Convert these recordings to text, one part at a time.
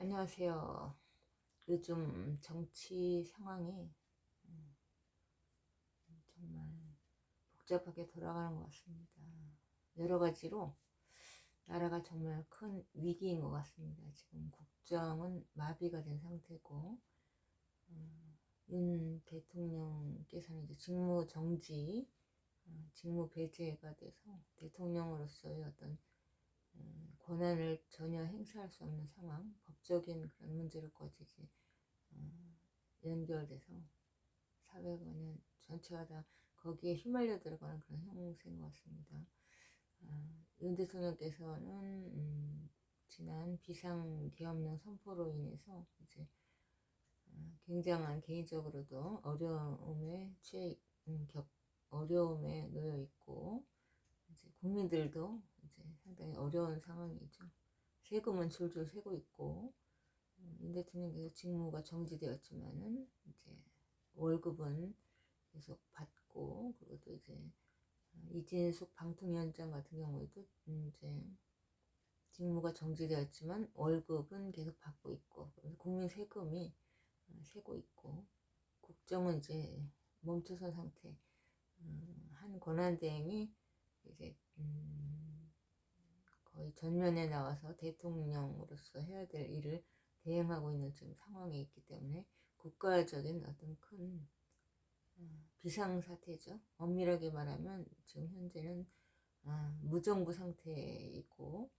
안녕하세요. 요즘 정치 상황이 정말 복잡하게 돌아가는 것 같습니다. 여러 가지로 나라가 정말 큰 위기인 것 같습니다. 지금 국정은 마비가 된 상태고, 윤 대통령께서는 이제 직무 정지, 직무 배제가 돼서 대통령으로서의 어떤 권한을 전혀 행사할 수 없는 상황, 법적인 그런 문제로까지 이제 연결돼서 사회가 그냥 전체가 다 거기에 휘말려 들어가는 그런 형세인 것 같습니다. 윤 대통령께서는 지난 비상계엄령 선포로 인해서 이제 굉장한 개인적으로도 어려움에 놓여 있고, 이제 국민들도 이제 상당히 어려운 상황이죠. 세금은 줄줄 새고 있고, 윤 대통령께서 직무가 정지되었지만은 이제 월급은 계속 받고, 그리고 또 이제 이진숙 방통위원장 같은 경우에도 이제 직무가 정지되었지만 월급은 계속 받고 있고, 국민 세금이 새고 있고, 국정은 이제 멈춰선 상태. 한 권한대행이 이제 거의 전면에 나와서 대통령으로서 해야 될 일을 대행하고 있는 지금 상황에 있기 때문에 국가적인 어떤 큰 비상사태죠. 엄밀하게 말하면 지금 현재는 무정부 상태이고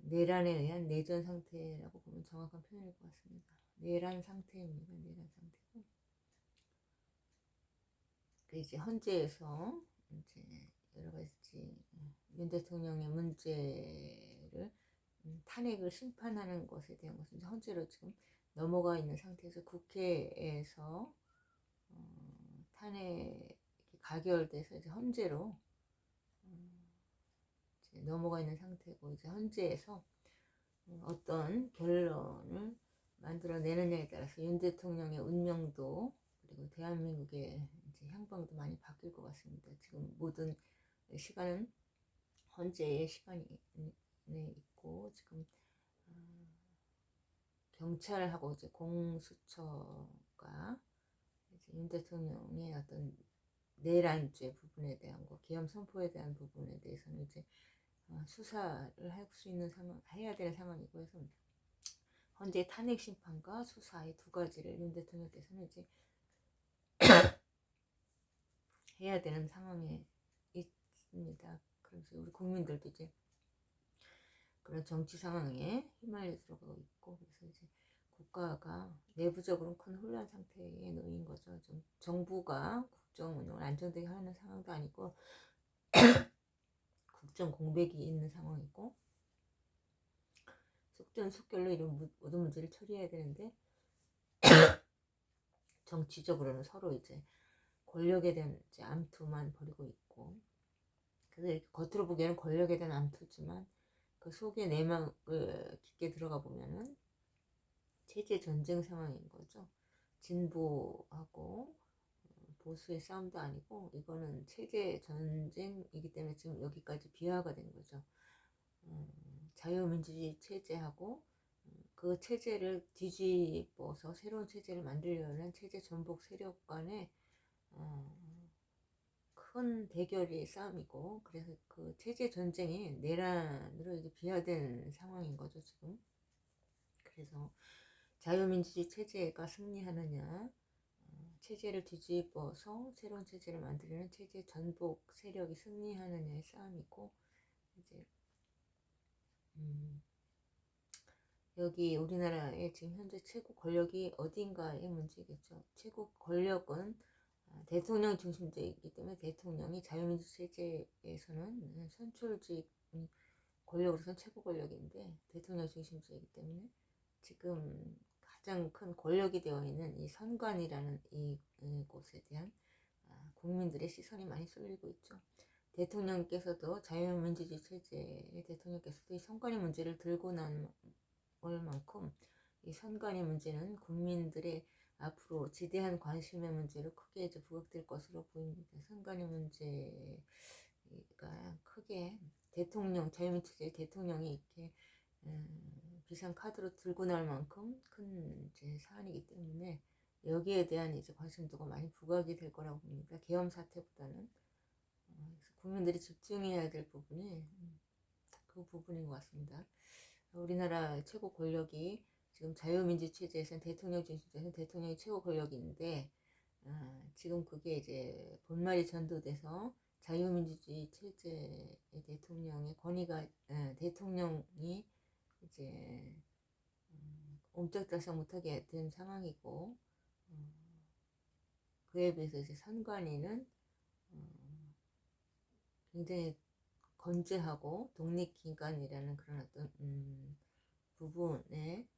내란에 의한 내전 상태라고 보면 정확한 표현일 것 같습니다. 내란 상태입니다. 내란 상태고, 이제 헌재에서 이제 여러 가지 윤 대통령의 문제를 탄핵을 심판하는 것에 대한 것은 헌재로 지금 넘어가 있는 상태에서 국회에서 탄핵이 가결돼서 이제 헌재로 이제 넘어가 있는 상태고, 이제 헌재에서 어떤 결론을 만들어내느냐에 따라서 윤 대통령의 운명도 그리고 대한민국의 이제 향방도 많이 바뀔 것 같습니다. 지금 모든 시간은 헌재의 시간이 있고, 지금 경찰하고 이제 공수처가 이제 윤 대통령의 어떤 내란죄 부분에 대한 거, 계엄 선포에 대한 부분에 대해서는 이제 수사를 할 수 있는 해야 되는 상황이고, 해서 헌재 탄핵 심판과 수사의 두 가지를 윤 대통령께서는 이제 해야 되는 상황에 있습니다. 그래서 우리 국민들도 이제 그런 정치 상황에 휘말려 들어가고 있고, 그래서 이제 국가가 내부적으로 큰 혼란 상태에 놓인 거죠. 좀 정부가 국정 운영을 안정되게 하는 상황도 아니고 국정 공백이 있는 상황이고, 속전속결로 이런 모든 문제를 처리해야 되는데 정치적으로는 서로 이제 권력에 대한 이제 암투만 벌이고 있고, 그래서 이렇게 겉으로 보기에는 권력에 대한 암투지만 그 속에 내막을 깊게 들어가 보면은 체제 전쟁 상황인 거죠. 진보하고 보수의 싸움도 아니고 이거는 체제 전쟁이기 때문에 지금 여기까지 비화가 된 거죠. 자유민주주의 체제하고 그 체제를 뒤집어서 새로운 체제를 만들려는 체제 전복 세력 간의 큰 대결의 싸움이고, 그래서 그 체제 전쟁이 내란으로 이제 비화된 상황인 거죠 지금. 그래서 자유민주주의 체제가 승리하느냐, 체제를 뒤집어서 새로운 체제를 만들려는 체제 전복 세력이 승리하느냐의 싸움이고, 이제 여기 우리나라의 지금 현재 최고 권력이 어딘가의 문제겠죠. 최고 권력은 대통령 중심제이기 때문에 대통령이 자유민주 체제에서는 선출직 권력으로서는 최고 권력인데 대통령 중심제이기 때문에 지금 가장 큰 권력이 되어 있는 이 선관위라는 이 곳에 대한 국민들의 시선이 많이 쏠리고 있죠. 대통령께서도 자유민주주의 체제의 대통령께서도 이 선관위 문제를 들고 난 만큼 이 선관위 문제는 국민들의 앞으로 지대한 관심의 문제로 크게 이제 부각될 것으로 보입니다. 선관위 문제가 크게 자유민주주의 대통령이 이렇게 비상 카드로 들고 나올 만큼 큰 이제 사안이기 때문에 여기에 대한 이제 관심도가 많이 부각이 될 거라고 봅니다. 계엄 사태보다는. 그래서 국민들이 집중해야 될 부분이 그 부분인 것 같습니다. 우리나라 최고 권력이 지금 자유민주 체제에서는 대통령 중심제에서는 대통령이 최고 권력인데 지금 그게 이제 본말이 전도돼서 자유민주주의 체제의 대통령의 권위가 대통령이 이제 옴짝달싹 못하게 된 상황이고 그에 비해서 이제 선관위는 굉장히 건재하고 독립기관이라는 그런 어떤 부분에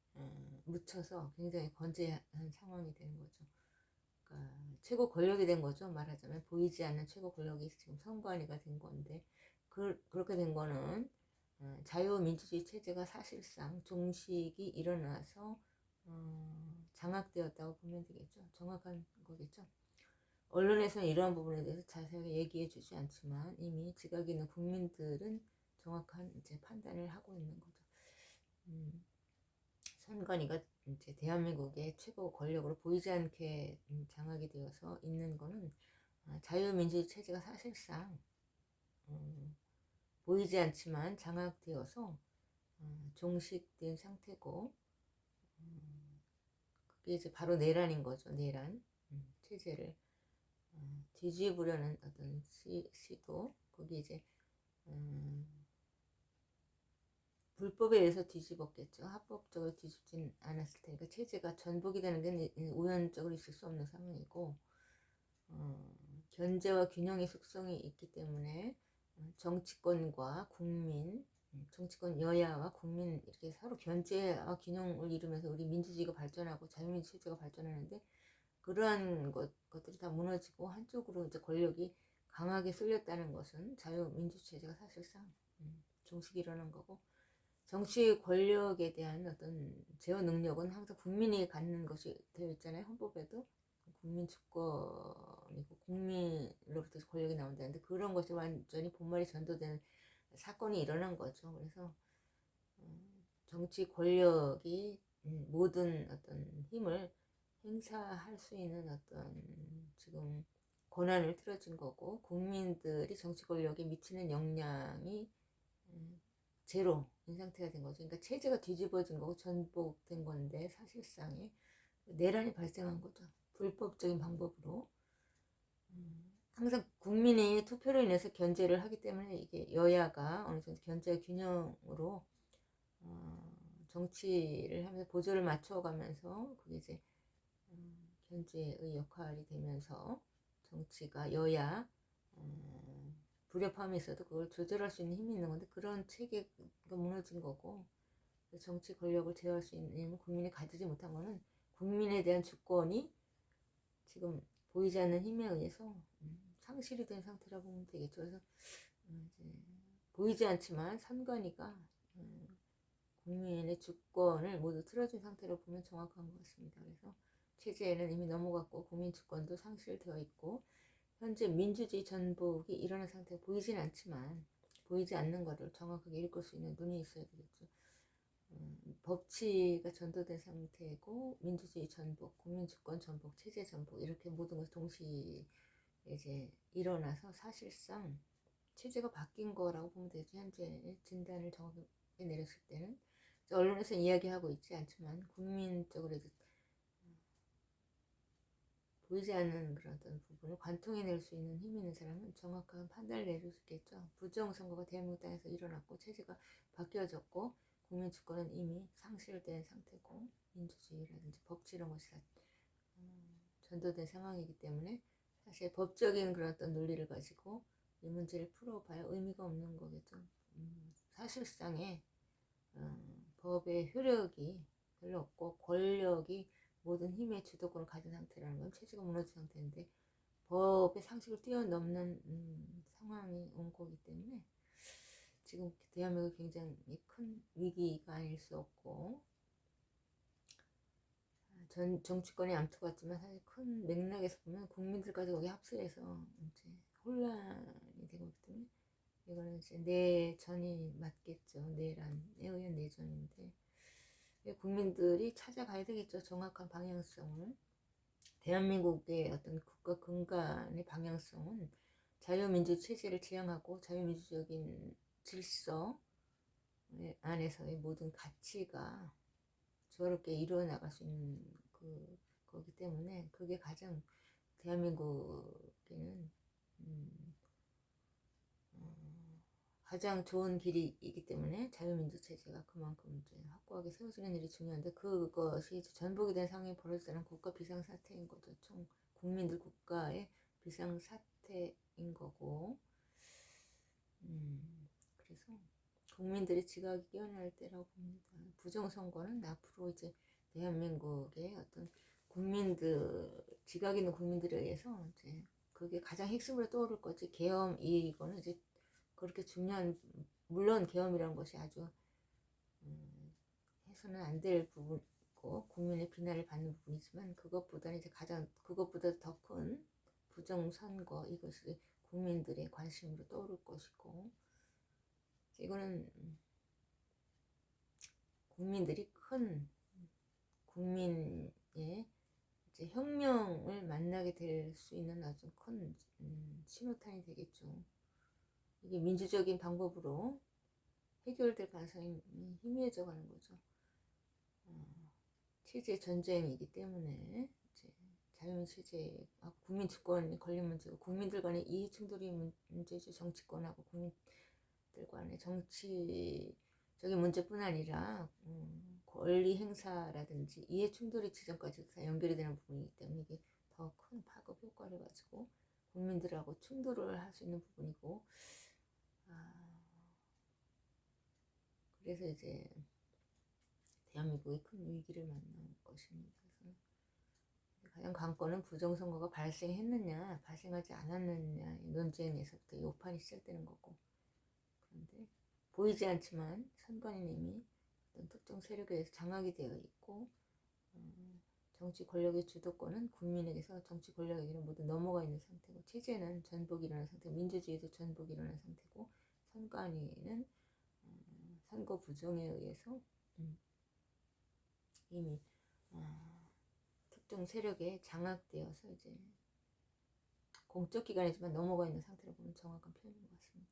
묻혀서 굉장히 건재한 상황이 되는 거죠. 그러니까 최고 권력이 된 거죠. 말하자면 보이지 않는 최고 권력이 지금 선관위가 된 건데 그렇게 된 거는 자유민주주의 체제가 사실상 종식이 일어나서 장악되었다고 보면 되겠죠. 정확한 거겠죠. 언론에서는 이러한 부분에 대해서 자세하게 얘기해 주지 않지만 이미 지각 있는 국민들은 정확한 이제 판단을 하고 있는 거죠. 선관위가 이제 대한민국의 최고 권력으로 보이지 않게 장악이 되어서 있는 거는 자유민주주의 체제가 사실상 보이지 않지만 장악되어서 종식된 상태고 그게 이제 바로 내란인 거죠. 내란 체제를 뒤집으려는 어떤 시도 거기 이제 불법에 의해서 뒤집었겠죠. 합법적으로 뒤집진 않았을 테니까 체제가 전복이 되는 게 우연적으로 있을 수 없는 상황이고 견제와 균형의 속성이 있기 때문에 정치권과 국민, 정치권 여야와 국민 이렇게 서로 견제와 균형을 이루면서 우리 민주주의가 발전하고 자유민주 체제가 발전하는데 그러한 것들이 다 무너지고 한쪽으로 이제 권력이 강하게 쏠렸다는 것은 자유민주 체제가 사실상 종식이 일어난 거고 정치 권력에 대한 어떤 제어 능력은 항상 국민이 갖는 것이 되어 있잖아요. 헌법에도 국민 주권이고 국민으로부터 권력이 나온다는데 그런 것이 완전히 본말이 전도되는 사건이 일어난 거죠. 그래서 정치 권력이 모든 어떤 힘을 행사할 수 있는 어떤 지금 권한을 틀어진 거고 국민들이 정치 권력에 미치는 영향이 제로인 상태가 된 거죠. 그러니까 체제가 뒤집어진 거고 전복된 건데 사실상의 내란이 발생한 거죠. 불법적인 방법으로. 항상 국민의 투표로 인해서 견제를 하기 때문에 이게 여야가 어느 정도 견제 균형으로 정치를 하면서 보조를 맞춰가면서 그게 이제 견제의 역할이 되면서 정치가 여야 불협화음이 있어도 그걸 조절할 수 있는 힘이 있는 건데 그런 체계가 무너진 거고 정치 권력을 제어할 수 있는 힘을 국민이 가지지 못한 거는 국민에 대한 주권이 지금 보이지 않는 힘에 의해서 상실이 된 상태라고 보면 되겠죠. 그래서 이제 보이지 않지만 선관위가 국민의 주권을 모두 틀어준 상태로 보면 정확한 것 같습니다. 그래서 체제에는 이미 넘어갔고 국민 주권도 상실되어 있고 현재 민주주의 전복이 일어난 상태가 보이진 않지만 보이지 않는 것을 정확하게 읽을 수 있는 눈이 있어야 되겠죠. 법치가 전도된 상태고 민주주의 전복, 국민주권 전복, 체제 전복 이렇게 모든 것이 동시에 이제 일어나서 사실상 체제가 바뀐 거라고 보면 되죠. 현재 진단을 정확하게 내렸을 때는 언론에서 이야기하고 있지 않지만 국민적으로 보이지 않는 그런 어떤 부분을 관통해낼 수 있는 힘이 있는 사람은 정확한 판단을 내릴 수 있겠죠. 부정선거가 대한민국 땅에서 일어났고 체제가 바뀌어졌고 국민 주권은 이미 상실된 상태고 민주주의라든지 법치 이런 것이 다 전도된 상황이기 때문에 사실 법적인 그런 어떤 논리를 가지고 이 문제를 풀어봐야 의미가 없는 거겠죠. 사실상의 법의 효력이 별로 없고 권력이 모든 힘의 주도권을 가진 상태라는 건 체제가 무너진 상태인데 법의 상식을 뛰어넘는 상황이 온 거기 때문에 지금 대한민국이 굉장히 큰 위기가 아닐 수 없고 정치권의 암투 같지만 사실 큰 맥락에서 보면 국민들까지 거기 합세해서 이제 혼란이 되고 있기 때문에 이거는 이제 내전이 맞겠죠. 내란에 의한 내전인데 국민들이 찾아가야 되겠죠. 정확한 방향성을. 대한민국의 어떤 국가 근간의 방향성은 자유민주 체제를 지향하고 자유민주적인 질서 안에서의 모든 가치가 조화롭게 이루어 나갈 수 있는 거기 때문에 그게 가장 대한민국에는 가장 좋은 길이기 때문에 자유민주 체제가 그만큼 이제 확고하게 세워지는 일이 중요한데, 그것이 이제 전복이 된 상황이 벌어졌다는 국가 비상사태인 거죠. 총 국민들 국가의 비상사태인 거고, 그래서 국민들이 지각이 깨어날 때라고 봅니다. 부정선거는 앞으로 이제 대한민국의 어떤 국민들, 지각 있는 국민들에 의해서 이제 그게 가장 핵심으로 떠오를 거지, 계엄 이거는 이제 그렇게 중요한, 물론 계엄이라는 것이 아주 해서는 안 될 부분이고 국민의 비난을 받는 부분이지만, 그것보다는 이제 그것보다 더 큰 부정선거, 이것이 국민들의 관심으로 떠오를 것이고, 이거는 국민들이 큰 국민의 이제 혁명을 만나게 될 수 있는 아주 큰 신호탄이 되겠죠. 이게 민주적인 방법으로 해결될 가능성이 희미해져 가는 거죠. 체제 전쟁이기 때문에 이제 자유민주 체제, 국민 주권이 걸린 문제고, 국민들 간의 이해 충돌이 문제죠. 정치권하고 국민들 간의 정치적인 문제뿐 아니라 권리 행사라든지 이해 충돌이 지점까지 다 연결이 되는 부분이기 때문에 이게 더 큰 파급 효과를 가지고 국민들하고 충돌을 할 수 있는 부분이고, 그래서 이제 대한민국이 큰 위기를 만날 것입니다. 그래서 가장 관건은 부정선거가 발생했느냐 발생하지 않았느냐 논쟁에서부터 이 오판이 시작되는 거고, 그런데 보이지 않지만 선관위는 이미 어떤 특정 세력에 의해서 장악이 되어 있고, 정치 권력의 주도권은 국민에게서 정치 권력에게로 모두 넘어가 있는 상태고, 체제는 전복이 일어난 상태, 민주주의도 전복이 일어난 상태고, 선관위는 선거 부정에 의해서 이미 특정 세력에 장악되어서 이제 공적 기관이지만 넘어가 있는 상태로 보면 정확한 표현인 것 같습니다.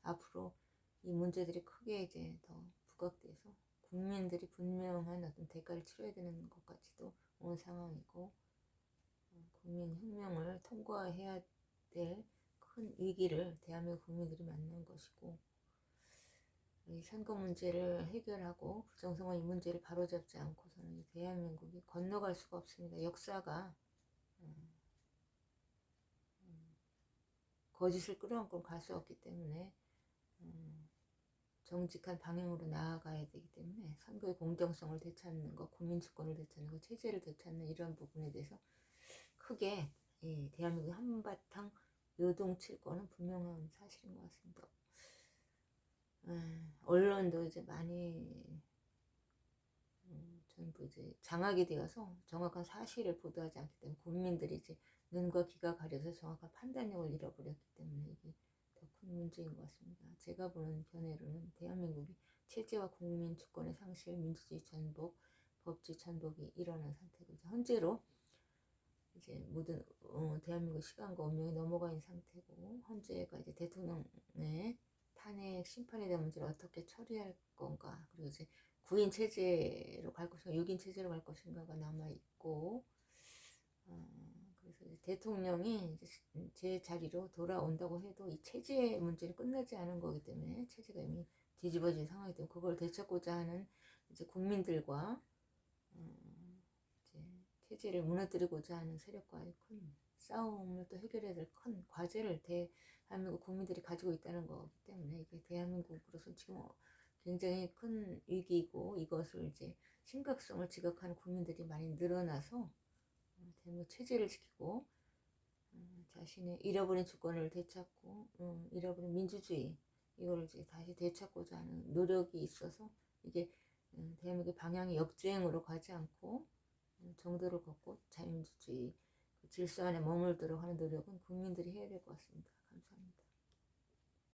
앞으로 이 문제들이 크게 이제 더 부각돼서 국민들이 분명한 어떤 대가를 치러야 되는 것까지도 온 상황이고, 국민혁명을 통과해야 될 큰 위기를 대한민국 국민들이 만난 것이고, 이 선거 문제를 해결하고 부정선거 이 문제를 바로잡지 않고서는 대한민국이 건너갈 수가 없습니다. 역사가 거짓을 끌어안고 갈 수 없기 때문에 정직한 방향으로 나아가야 되기 때문에 선거의 공정성을 되찾는 것, 국민 주권을 되찾는 것, 체제를 되찾는 이런 부분에 대해서 크게 대한민국이 한바탕 요동칠 거는 분명한 사실인 것 같습니다. 언론도 이제 많이 전부 이제 장악이 되어서 정확한 사실을 보도하지 않기 때문에 국민들이 이제 눈과 귀가 가려서 정확한 판단력을 잃어버렸기 때문에 이게 더 큰 문제인 것 같습니다. 제가 보는 견해로는 대한민국이 체제와 국민 주권의 상실, 민주주의 전복, 법治전복이 일어난 상태고, 이제 현재로 이제 모든 대한민국 시간과 운명이 넘어가 있는 상태고, 현재가 이제 대통령의 탄핵 심판에 대한 문제를 어떻게 처리할 건가, 그리고 이제 9인 체제로 갈 것인가 6인 체제로 갈 것인가가 남아있고, 그래서 이제 대통령이 이제 제 자리로 돌아온다고 해도 이 체제 문제는 끝나지 않은 거기 때문에, 체제가 이미 뒤집어진 상황이 되고, 그걸 되찾고자 하는 이제 국민들과 이제 체제를 무너뜨리고자 하는 세력과의 큰 싸움을 또 해결해야 될 큰 과제를 대한민국 국민들이 가지고 있다는 거기 때문에, 이게 대한민국으로서 지금 굉장히 큰 위기이고, 이것을 이제 심각성을 지적하는 국민들이 많이 늘어나서 대한민국 체제를 지키고 자신의 잃어버린 주권을 되찾고 잃어버린 민주주의, 이걸 이제 다시 되찾고자 하는 노력이 있어서, 이게 대한민국의 방향이 역주행으로 가지 않고 정도를 걷고 자유민주주의 그 질서 안에 머물도록 하는 노력은 국민들이 해야 될 것 같습니다. 감사합니다.